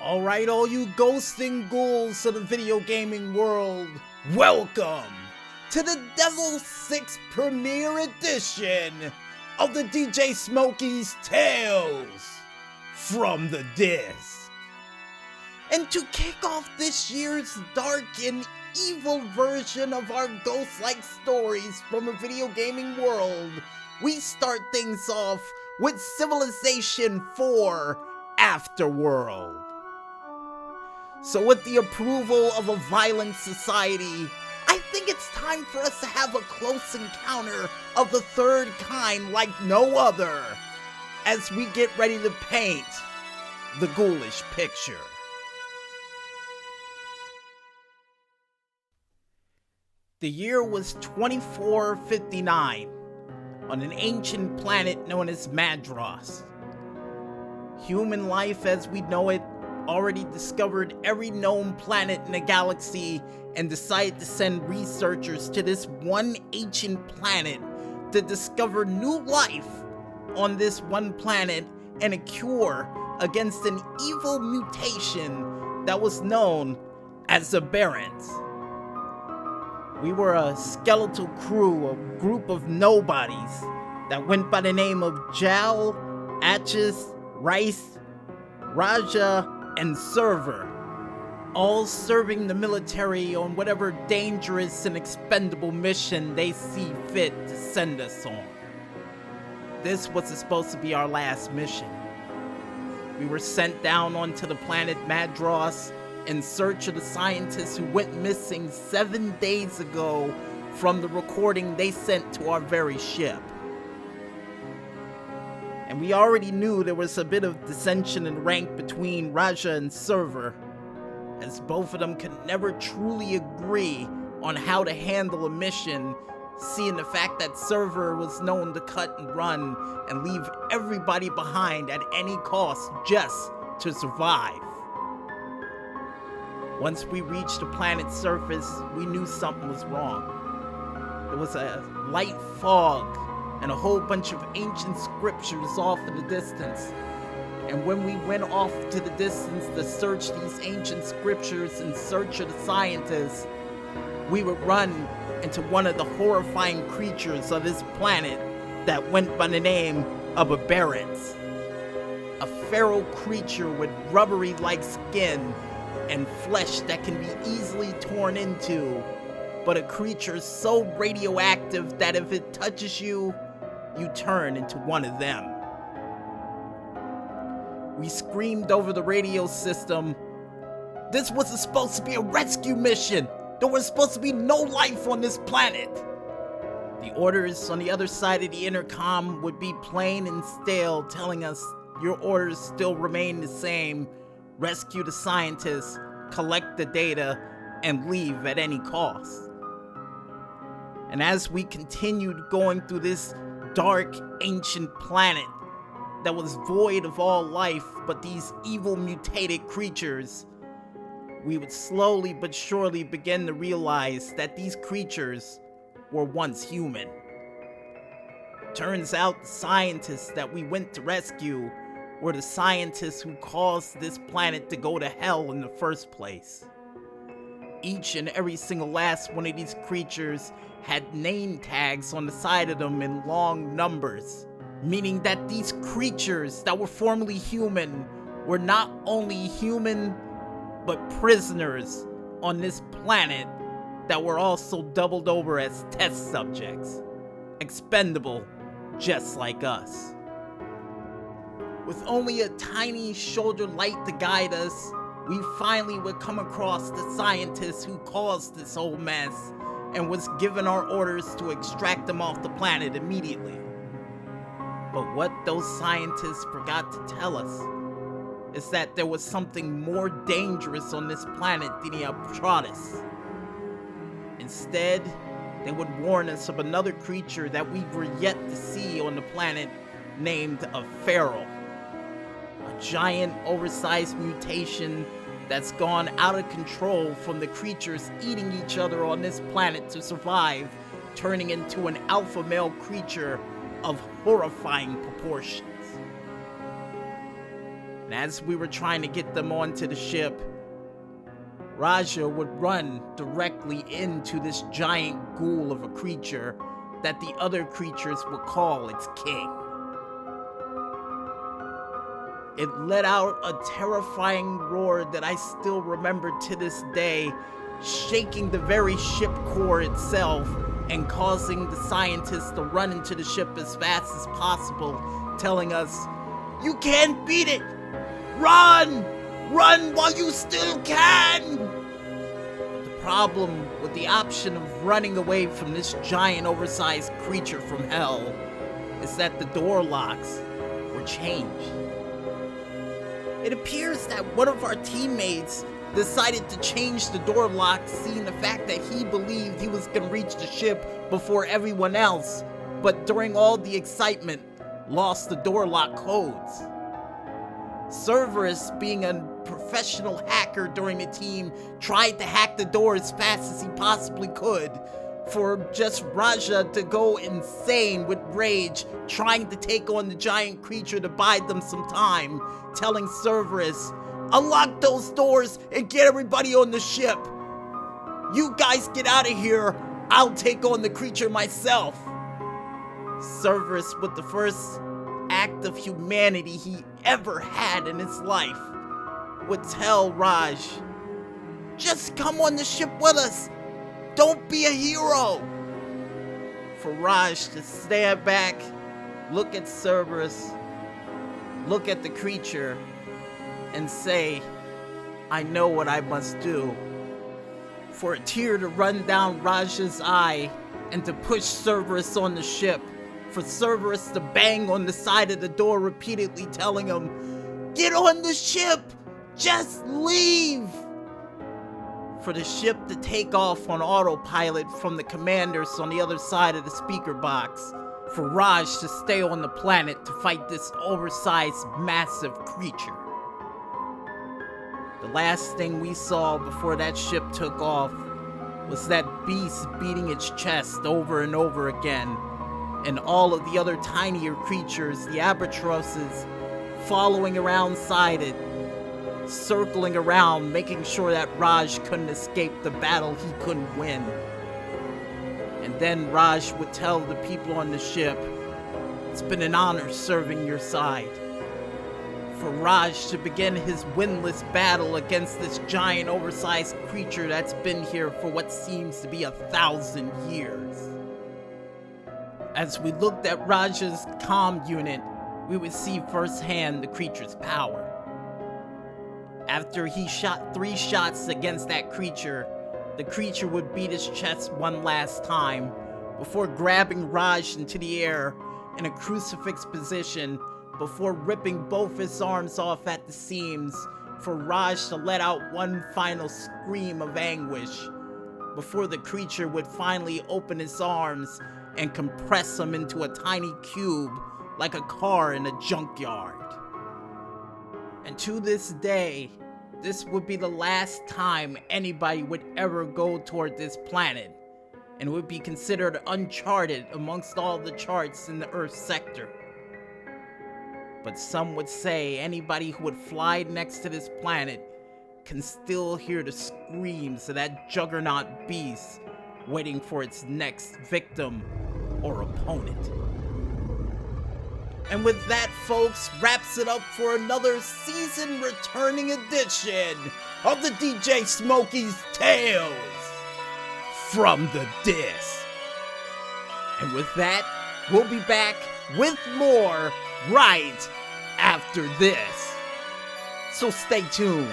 Alright, all you ghosts and ghouls of the video gaming world, welcome to the Devil 6 Premiere Edition of the DJ Smokey's Tales from the Disc. And to kick off this year's dark and evil version of our ghost-like stories from a video gaming world, we start things off with Civilization 4 Afterworld. So with the approval of a violent society, I think it's time for us to have a close encounter of the third kind like no other, as we get ready to paint the ghoulish picture. The year was 2459, on an ancient planet known as Madras. Human life as we know it already discovered every known planet in the galaxy and decided to send researchers to this one ancient planet to discover new life on this one planet and a cure against an evil mutation that was known as aberrants. We were a skeletal crew, a group of nobodies that went by the name of Jal, Atchis, Rice, Raja, and Server, all serving the military on whatever dangerous and expendable mission they see fit to send us on. This was supposed to be our last mission. We were sent down onto the planet Madras in search of the scientists who went missing 7 days ago from the recording they sent to our very ship. And we already knew there was a bit of dissension in rank between Raja and Server, as both of them could never truly agree on how to handle a mission, seeing the fact that Server was known to cut and run and leave everybody behind at any cost just to survive. Once we reached the planet's surface, we knew something was wrong. There was a light fog and a whole bunch of ancient scriptures off in the distance. And when we went off to the distance to search these ancient scriptures in search of the scientists, we would run into one of the horrifying creatures of this planet that went by the name of aberrants. A feral creature with rubbery-like skin and flesh that can be easily torn into, but a creature so radioactive that if it touches you, you turn into one of them. We screamed over the radio system, "This wasn't supposed to be a rescue mission! There was supposed to be no life on this planet!" The orders on the other side of the intercom would be plain and stale, telling us, "Your orders still remain the same. Rescue the scientists, collect the data, and leave at any cost." And as we continued going through this dark, ancient planet that was void of all life but these evil mutated creatures, we would slowly but surely begin to realize that these creatures were once human. Turns out the scientists that we went to rescue were the scientists who caused this planet to go to hell in the first place. Each and every single last one of these creatures had name tags on the side of them in long numbers, meaning that these creatures that were formerly human were not only human, but prisoners on this planet that were also doubled over as test subjects, expendable just like us. With only a tiny shoulder light to guide us, we finally would come across the scientist who caused this whole mess and was given our orders to extract them off the planet immediately. But what those scientists forgot to tell us is that there was something more dangerous on this planet than the Abratus. Instead, they would warn us of another creature that we were yet to see on the planet named a feral. A giant, oversized mutation that's gone out of control from the creatures eating each other on this planet to survive, turning into an alpha male creature of horrifying proportions. And as we were trying to get them onto the ship, Raja would run directly into this giant ghoul of a creature that the other creatures would call its king. It let out a terrifying roar that I still remember to this day, shaking the very ship core itself and causing the scientists to run into the ship as fast as possible, telling us, "You can't beat it! Run! Run while you still can!" But the problem with the option of running away from this giant oversized creature from hell is that the door locks were changed. It appears that one of our teammates decided to change the door lock, seeing the fact that he believed he was going to reach the ship before everyone else, but during all the excitement, lost the door lock codes. Cerberus, being a professional hacker during the team, tried to hack the door as fast as he possibly could, for just Raja to go insane with rage, trying to take on the giant creature to buy them some time, telling Cerberus, "Unlock those doors and get everybody on the ship. You guys get out of here, I'll take on the creature myself." Cerberus, with the first act of humanity he ever had in his life, would tell Raj, "Just come on the ship with us. Don't be a hero." For Raj to stand back, look at Cerberus, look at the creature, and say, "I know what I must do." For a tear to run down Raj's eye and to push Cerberus on the ship. For Cerberus to bang on the side of the door repeatedly, telling him, "Get on the ship! Just leave!" For the ship to take off on autopilot from the commanders on the other side of the speaker box. For Raj to stay on the planet to fight this oversized, massive creature. The last thing we saw before that ship took off was that beast beating its chest over and over again, and all of the other tinier creatures, the albatrosses, following around side it, circling around, making sure that Raj couldn't escape the battle he couldn't win. And then Raj would tell the people on the ship, "It's been an honor serving your side." For Raj to begin his winless battle against this giant oversized creature that's been here for what seems to be 1,000 years. As we looked at Raj's comm unit, we would see firsthand the creature's power. After he shot 3 shots against that creature, the creature would beat his chest one last time, before grabbing Raj into the air in a crucifix position, before ripping both his arms off at the seams, for Raj to let out one final scream of anguish, before the creature would finally open his arms and compress him into a tiny cube, like a car in a junkyard. And to this day, this would be the last time anybody would ever go toward this planet, and would be considered uncharted amongst all the charts in the Earth sector. But some would say anybody who would fly next to this planet can still hear the screams of that juggernaut beast waiting for its next victim or opponent. And with that, folks, wraps it up for another season returning edition of the DJ Smokey's Tales from the Disc. And with that, we'll be back with more right after this. So stay tuned.